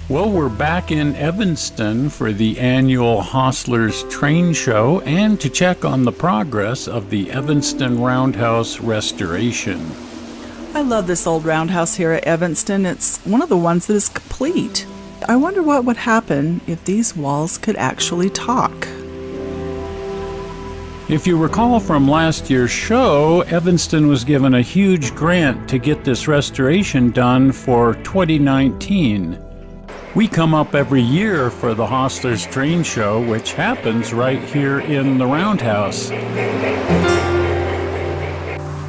Well, we're back in Evanston for the annual Hostlers Train Show and to check on the progress of the Evanston Roundhouse restoration. I love this old roundhouse here at Evanston. It's one of the ones that is complete. I wonder what would happen if these walls could actually talk. If you recall from last year's show, Evanston was given a huge grant to get this restoration done for 2019. We come up every year for the Hostlers Train Show, which happens right here in the Roundhouse.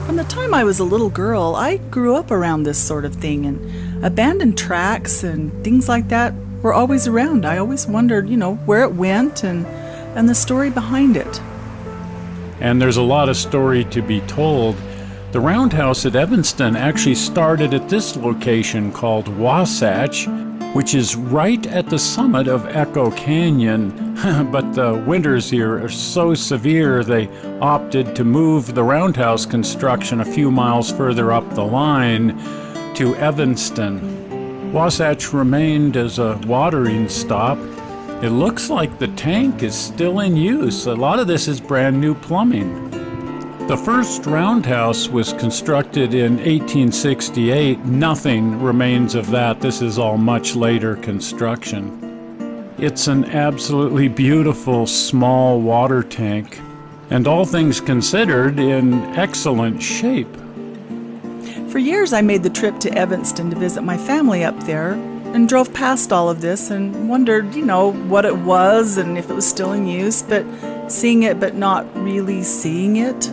From the time I was a little girl, I grew up around this sort of thing, and abandoned tracks and things like that were always around. I always wondered, where it went and the story behind it. And there's a lot of story to be told. The Roundhouse at Evanston actually started at this location called Wasatch, which is right at the summit of Echo Canyon. But the winters here are so severe, they opted to move the roundhouse construction a few miles further up the line to Evanston. Wasatch remained as a watering stop. It looks like the tank is still in use. A lot of this is brand new plumbing. The first roundhouse was constructed in 1868. Nothing remains of that. This is all much later construction. It's an absolutely beautiful small water tank, and all things considered, in excellent shape. For years I made the trip to Evanston to visit my family up there and drove past all of this and wondered, what it was and if it was still in use, but seeing it but not really seeing it.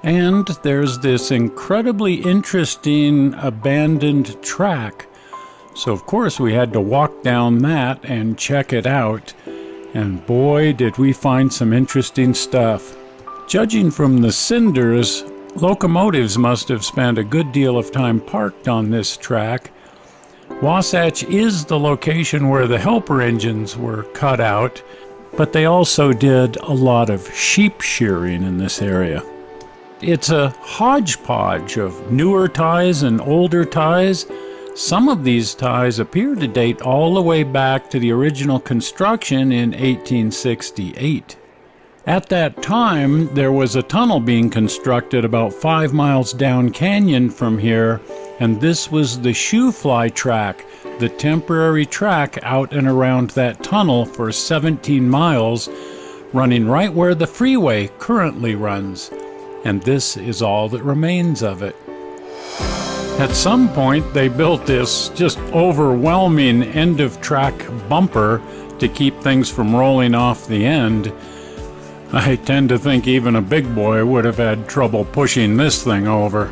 And there's this incredibly interesting abandoned track. So of course we had to walk down that and check it out. And boy, did we find some interesting stuff. Judging from the cinders, locomotives must have spent a good deal of time parked on this track. Wasatch is the location where the helper engines were cut out, but they also did a lot of sheep shearing in this area. It's a hodgepodge of newer ties and older ties. Some of these ties appear to date all the way back to the original construction in 1868. At that time, there was a tunnel being constructed about 5 miles down canyon from here, and this was the shoe fly track, the temporary track out and around that tunnel for 17 miles, running right where the freeway currently runs. And this is all that remains of it. At some point, they built this just overwhelming end-of-track bumper to keep things from rolling off the end. I tend to think even a big boy would have had trouble pushing this thing over.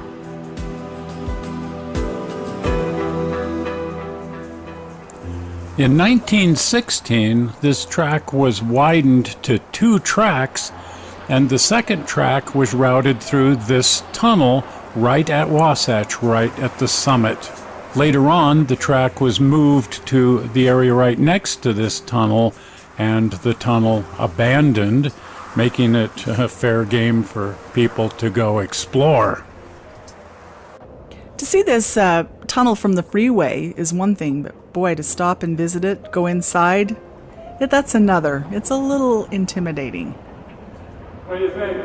In 1916, this track was widened to 2 tracks, and the second track was routed through this tunnel right at Wasatch, right at the summit. Later on, the track was moved to the area right next to this tunnel, and the tunnel abandoned, making it a fair game for people to go explore. To see this tunnel from the freeway is one thing, but boy, to stop and visit it, go inside, that's another. It's a little intimidating. What do you think?